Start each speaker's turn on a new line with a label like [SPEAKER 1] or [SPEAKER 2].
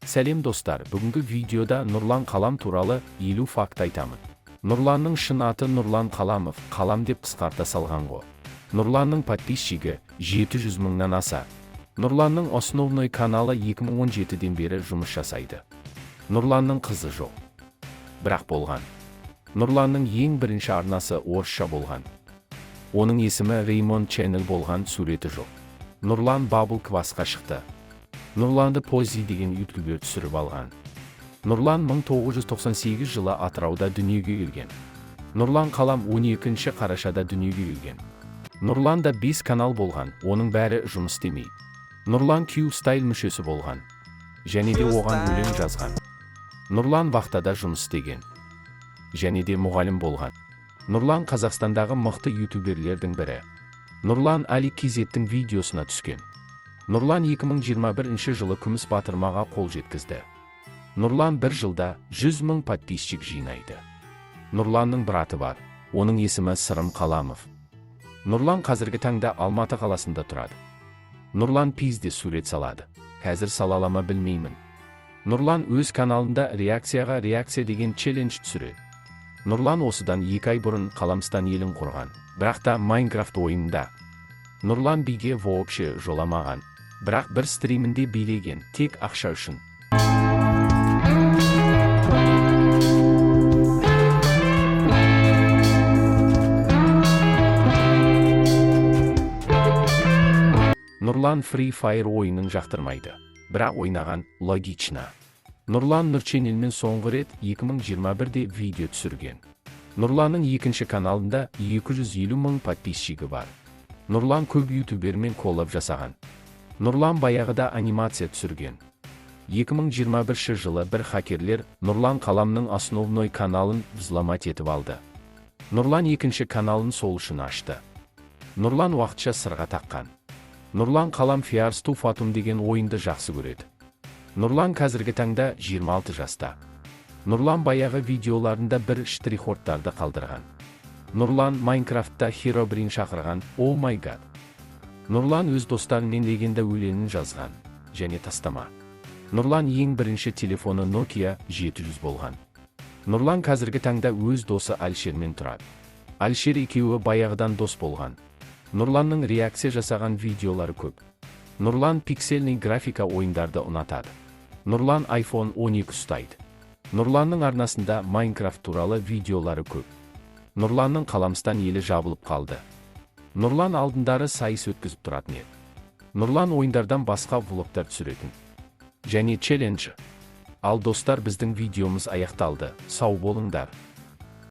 [SPEAKER 1] Сәлем достар, бүгінгі видеода Нұрлан Қалам туралы 50 факт айтамын. Нұрланның шын аты Нұрлан Қаламов, Қалам деп қысқарта салған ғой. Нұрланның подписчигі 700 мыңнан аса. Нұрланның основной каналы 2017-ден бері жұмыс жасайды. Нұрланның қызы жоқ. Бірақ болған. Нұрланның ең бірінші арнасы орысша болған. Оның есімі Raymond Channel болған, суреті жоқ. Нұрлан Bubble Квасқа шықты. Нұрланды Пози деген ютубер түсіріп алған. Нұрлан 1998 жылы Атырауда дүниеге келген. Нұрлан Қалам 12 қарашада дүниеге келген. Нұрланда 5 канал болған, оның бәрі жұмыс істемейді. Нұрлан Q-Style мүшесі болған. Және де оған өлең жазған. Нұрлан вахтада жұмыс істеген. Және де мұғалім болған. Нұрлан Қазақстандағы мықты ютуберлердің бірі. Нұрлан Али Кизеттің видеосына түскен. Нұрлан 2021 жылы күміс батырмаға қол жеткізді. Нұрлан бір жылда 100 мың подписчик жинайды. Нұрланның браты бар, оның есімі Сырым Қаламов. Нұрлан қазіргі таңда Алматы қаласында тұрады. Нұрлан пизде сурет салады. Қазір сала алама білмеймін. Нұрлан өз каналында реакцияға реакция деген челлендж түсіреді. Нұрлан осыдан 2 ай бұрын Қаламстан елін құрған, бірақ та Майнкрафт ойынында. Нұрлан биге вообще жоламаған, бірақ бір стримінде билеген, тек ақша үшін. Нұрлан Free Fire ойынын жақтырмайды, бірақ ойнаған логично. Нұрлан Нұрченелмен соңғы рет 2021-де видео түсірген. Нұрланның екінші каналында 250 мың подписчигі бар. Нұрлан көп ютубермен коллаб жасаған. Нұрлан баяғыда анимация түсірген. 2021 жылы бір хакерлер Нұрлан Қаламның основной каналын взломать етіп алды. Нұрлан екінші каналын сол үшін ашты. Нұрлан уақытша сырға таққан. Нұрлан Қалам Fears to Fatum деген ойынды жақсы көреді. Нұрлан қазіргі таңда 26 жаста. Нұрлан баяғы видеоларында бір штрих-кодтарды қалдырған. Нұрлан Майнкрафтта Herobrine шақырған, oh my god. Нұрлан өз достарымен легенда өлеңін жазған, және тастама. Нұрлан ең бірінші телефоны Nokia 700 болған. Нұрлан қазіргі таңда өз досы Алишермен тұрады. Алишер екеуі баяғыдан дос болған. Нұрланның реакция жасаған видеолары көп. Нұрлан пиксельный графика ойындарды ұнатады. Нұрлан iPhone 12 ұстайды. Нұрланның арнасында Майнкрафт туралы видеолары көп. Нұрланның Қаламстан елі жабылып қалды. Нұрлан алдындары сайыс өткізіп тұратын еді. Нұрлан ойындардан басқа влогтар түсіретін. Және челленджі. Ал достар, біздің видеомыз аяқталды. Сау болыңдар.